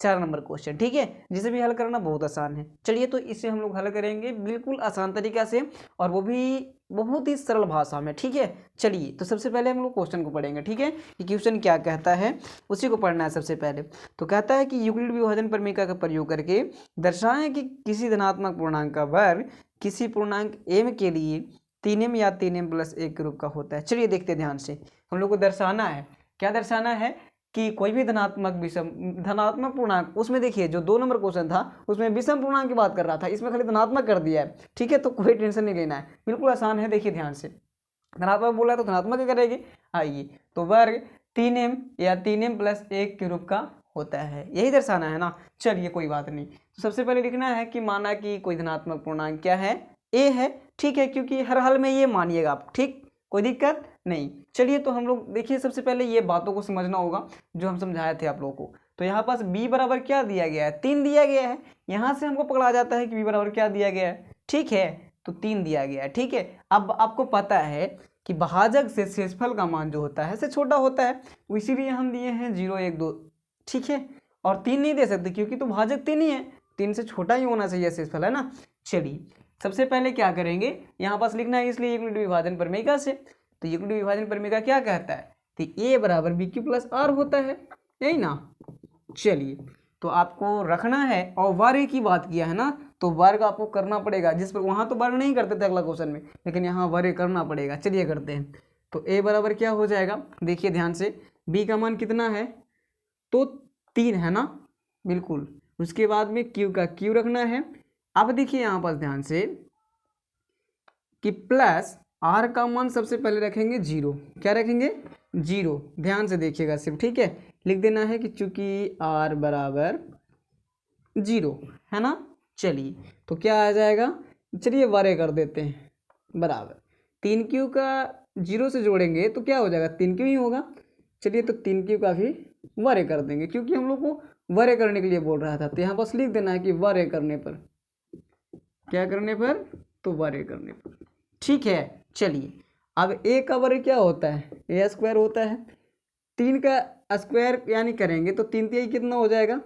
4 number question, ठीक है, जिसे भी हल करना बहुत आसान है। चलिए तो इसे हम लोग हल करेंगे बिल्कुल आसान तरीका से, और वो भी बहुत ही सरल भाषा में, ठीक है। चलिए तो सबसे पहले हम लोग क्वेश्चन को पढ़ेंगे, ठीक है, कि क्वेश्चन क्या कहता है उसी को पढ़ना है सबसे पहले। तो कहता है कि यूक्लिड विभाजन प्रमेय का प्रयोग करके दर्शाएं कि किसी धनात्मक पूर्णांक का वर्ग किसी पूर्णांक m के लिए 3m या 3m + 1 के रूप का होता है। चलिए देखते हैं ध्यान से। हम लोग को दर्शाना है, क्या दर्शाना है कि कोई भी धनात्मक पूर्णांक, उसमें देखिए जो 2 नंबर क्वेश्चन था उसमें विषम पूर्णांक की बात कर रहा था, इसमें खाली धनात्मक कर दिया है, ठीक है। तो कोई टेंशन नहीं लेना है, बिल्कुल आसान है। देखिए ध्यान से, धनात्मक बोला है तो धनात्मक ही करेंगे। आइए, तो वर्ग 3m या 3m + 1 के रूप का होता है, यही दर्शाना है ना। चलिए कोई बात नहीं। तो सबसे पहले लिखना है कि माना कि कोई धनात्मक पूर्णांक क्या है, a है, ठीक है, क्योंकि हर हाल में ये मानिएगा आप, ठीक, कोई दिक्कत नहीं। चलिए तो हम लोग देखिए सबसे पहले ये बातों को समझना होगा जो हम समझाए थे आप लोगों को। तो यहाँ पास b बराबर क्या दिया गया है, 3 दिया गया है। यहाँ से हमको पकड़ा जाता है कि b बराबर क्या दिया गया है, ठीक है, तो 3 दिया गया है, ठीक है। अब आपको पता है कि भाजक से शेषफल का मान जो होता है से छोटा होता है, इसीलिए हम दिए हैं 0 1 2, ठीक है। और 3 नहीं दे सकते क्योंकि तो भाजक 3 ही है, 3 से छोटा ही होना चाहिए शेषफल, है ना। चलिए सबसे पहले क्या करेंगे, यहाँ पास लिखना है इसलिए यूक्लिड विभाजन प्रमेय से। तो यूक्लिड विभाजन प्रमेय क्या कहता है, तो a बराबर bq + r होता है, यही ना। चलिए तो आपको रखना है, और वर्ग की बात किया है ना, तो वर्ग आपको करना पड़ेगा, जिस पर वहाँ तो वर्ग नहीं करते थे अगला क्वेश्चन में, लेकिन यहाँ वर्ग करना पड़ेगा। चलिए करते हैं। तो a बराबर क्या हो जाएगा, देखिए ध्यान से, b का मान कितना है, तो 3 है ना, बिल्कुल। उसके बाद में q का q रखना है। अब देखिए यहाँ पास ध्यान से कि प्लस r का मान सबसे पहले रखेंगे 0, क्या रखेंगे 0, ध्यान से देखिएगा सिर्फ, ठीक है। लिख देना है कि चूंकि r बराबर 0 है ना। चलिए तो क्या आ जाएगा, चलिए वर्ग कर देते हैं, बराबर 3q का 0 से जोड़ेंगे तो क्या हो जाएगा, 3q ही होगा। चलिए तो 3q का भी वर्ग कर देंगे, क्योंकि हम लोग को वर्ग करने के लिए बोल रहा था। तो यहाँ बस लिख देना है कि वर्ग करने पर, क्या करने पर, तो वर्ग करने पर, ठीक है। चलिए अब a का वर्ग क्या होता है, a² होता है। 3 का स्क्वायर यानी करेंगे तो 3 3 कितना हो जाएगा,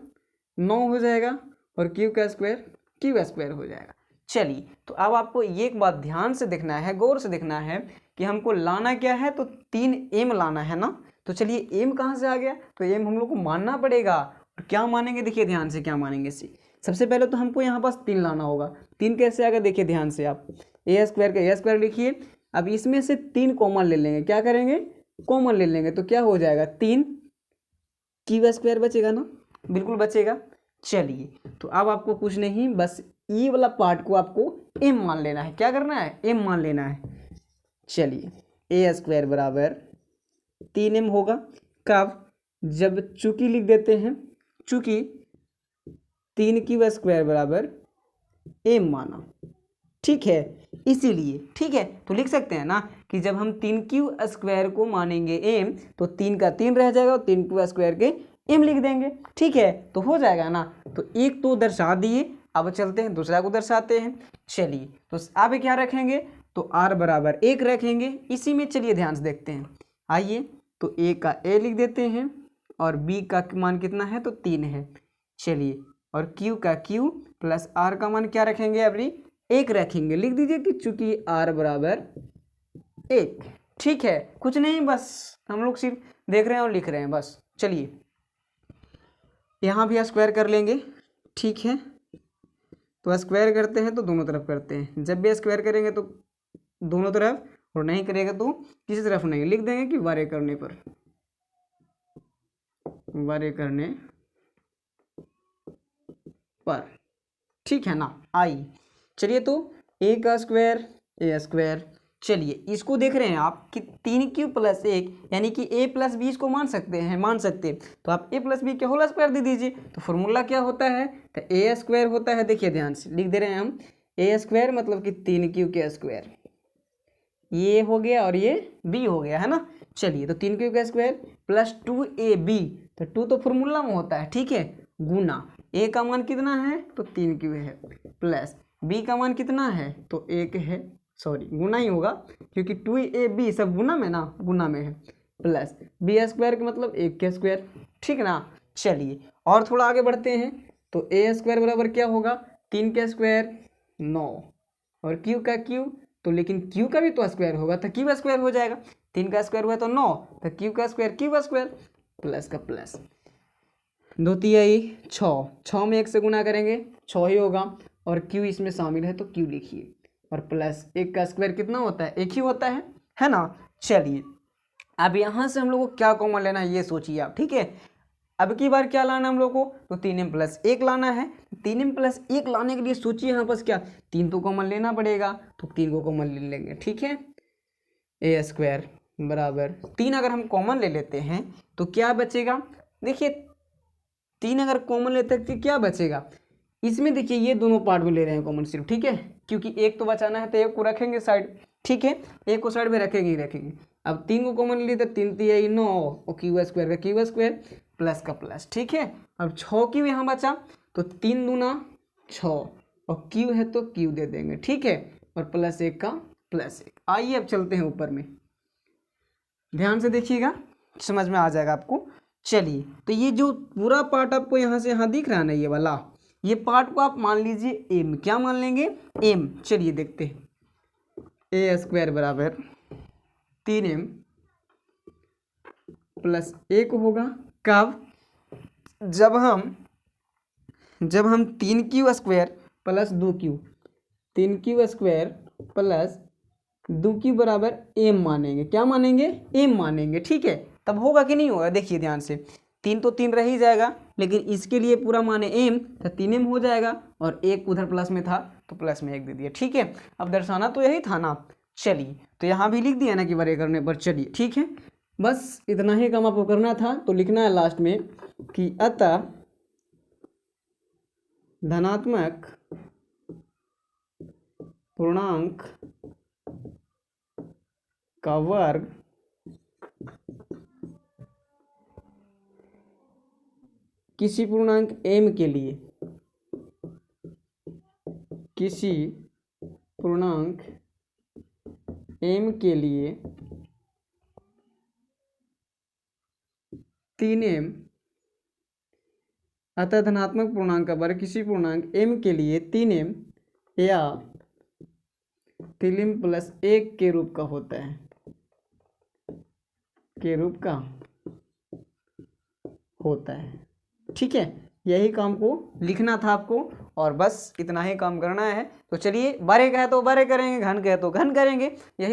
9 हो जाएगा, और q का स्क्वायर q² हो जाएगा। चलिए तो अब आपको एक बात ध्यान से देखना है, गौर से देखना है कि हमको लाना क्या है, तो 3m लाना है ना। तो चलिए m कहाँ से आ गया, तो m हम लोग को मानना पड़ेगा। और क्या मानेंगे, देखिए ध्यान से क्या मानेंगे। सबसे पहले तो हमको यहाँ पास 3 लाना होगा। 3 कैसे आएगा, देखिए ध्यान से, आप a² का a² लिखिए। अब इसमें से 3 कॉमन ले लेंगे, क्या करेंगे, कॉमन ले लेंगे, तो क्या हो जाएगा, 3 q² बचेगा ना, बिल्कुल बचेगा। चलिए तो अब आपको कुछ नहीं, बस ई वाला पार्ट को आपको m मान लेना है, क्या करना है, m मान लेना है। चलिए a² बराबर 3m होगा, कब, जब चूंकि लिख देते हैं, चूंकि 3q² बराबर m माना, ठीक है, इसीलिए, ठीक है। तो लिख सकते हैं ना कि जब हम 3q² को मानेंगे m, तो 3 का 3 रह जाएगा, और 3q² के m लिख देंगे, ठीक है, तो हो जाएगा ना। तो एक तो दर्शा दिए, अब चलते हैं दूसरा को दर्शाते हैं। चलिए तो अब क्या रखेंगे, तो r बराबर 1 रखेंगे, इसी में चलिए ध्यान से देखते हैं। आइए तो a का a लिख देते हैं, और b का मान कितना है, तो 3 है। चलिए और q का q प्लस r का मान क्या रखेंगे, अभी 1 रखेंगे। लिख दीजिए कि चूंकि r बराबर 1, ठीक है, कुछ नहीं, बस हम लोग सिर्फ देख रहे हैं और लिख रहे हैं बस। चलिए यहाँ भी स्क्वायर कर लेंगे, ठीक है। तो स्क्वायर करते हैं तो दोनों तरफ करते हैं, जब भी स्क्वायर करेंगे तो दोनों तरफ, और नहीं करेगा तो किसी तरफ नहीं। लिख देंगे कि वर्ग करने पर, वर्ग करने पर, ठीक है ना। आई चलिए तो a², चलिए इसको देख रहे हैं आप कि 3q + 1 यानी कि a + b इसको मान सकते हैं, तो आप a + b के होल स्क्वायर दे दीजिए। तो फॉर्मूला क्या होता है, तो a² होता है, देखिए ध्यान से लिख दे रहे हैं हम, a² मतलब कि 3q के स्क्वायर, ये हो गया और ये b हो गया, है ना। चलिए तो 3q का स्क्वायर प्लस 2ab, तो 2 तो फॉर्मूला में होता है, ठीक है, गुना a का मान कितना है, तो 3q है, प्लस b का मान कितना है, तो 1 है, सॉरी गुना ही होगा क्योंकि 2ab सब गुना में ना, गुना में है, प्लस b² का मतलब 1 के स्क्वायर, ठीक ना। चलिए और थोड़ा आगे बढ़ते हैं। तो ए स्क्वायर बराबर क्या होगा, 3 का स्क्वायर 9 और क्यू का क्यू, तो लेकिन क्यू का भी तो स्क्वायर होगा तो क्यू स्क्वायर हो जाएगा। 3 का स्क्वायर हुआ तो 9, तो क्यू का स्क्वायर प्लस का प्लस, 2 तिहाई 6, 6 में 1 से गुना करेंगे 6 ही होगा और क्यू इसमें शामिल है तो क्यू लिखिए और प्लस 1 का स्क्वायर कितना होता है, 1 ही होता है ना। चलिए अब यहाँ से हम लोग को क्या कॉमन लेना है ये सोचिए आप, ठीक है। अब की बार क्या लाना है हम लोग को, तो 3m+1 लाना है। 3m+1 लाने के लिए सोचिए यहाँ पास क्या, 3 तो कॉमन लेना पड़ेगा तो 3 को कॉमन ले लेंगे, ठीक है। ए स्क्वायर बराबर 3 अगर हम कॉमन ले लेते हैं तो क्या बचेगा, देखिए 3 अगर कॉमन लेते हैं तो क्या बचेगा, इसमें देखिए ये दोनों पार्ट में ले रहे हैं कॉमन सिर्फ, ठीक है, क्योंकि एक तो बचाना है तो एक को रखेंगे साइड, ठीक है, एक को साइड में रखेंगे ही रखेंगे। अब 3 को कॉमन लिए तो 3 तिहाई 9 और क्यू स्क्वायर का क्यू स्क्वायर प्लस का प्लस, ठीक है। अब 6 क्यू यहाँ बचा तो 3 दूना 6 और क्यू है तो क्यू दे देंगे, ठीक है, और प्लस 1 का प्लस 1। आइए अब चलते हैं ऊपर में, ध्यान से देखिएगा समझ में आ जाएगा आपको। चलिए तो ये जो पूरा पार्ट आपको यहाँ से यहाँ दिख रहा है ना, ये वाला, ये पार्ट को आप मान लीजिए एम, क्या मान लेंगे, एम। चलिए देखते हैं, ए स्क्वायर बराबर 3m प्लस 1 होगा, कब, जब हम 3q square plus 2q, 3q square plus 2q बराबर m मानेंगे, क्या मानेंगे, m मानेंगे, ठीक है। तब होगा कि नहीं होगा, देखिए ध्यान से, 3 तो 3 रह ही जाएगा लेकिन इसके लिए पूरा माने m तो 3m हो जाएगा और 1 उधर प्लस में था तो प्लस में 1 दे दिया, ठीक है। अब दर्शाना तो यही था ना, चलिए तो यहाँ भी लिख दिया ना कि बड़े करने पर, चलिए ठीक है, बस इतना ही काम आपको करना था। तो लिखना है लास्ट में कि अतः धनात्मक पूर्णांक का वर्ग किसी पूर्णांक m के लिए, किसी पूर्णांक m के लिए 3m, अतः धनात्मक पूर्णांक का वर्ग किसी पूर्णांक m के लिए 3m या 3m+1 के रूप का होता है, के रूप का होता है, ठीक है। यही काम को लिखना था आपको और बस इतना ही काम करना है। तो चलिए, बारे का है तो बारे करेंगे, घन का है तो घन करेंगे, यही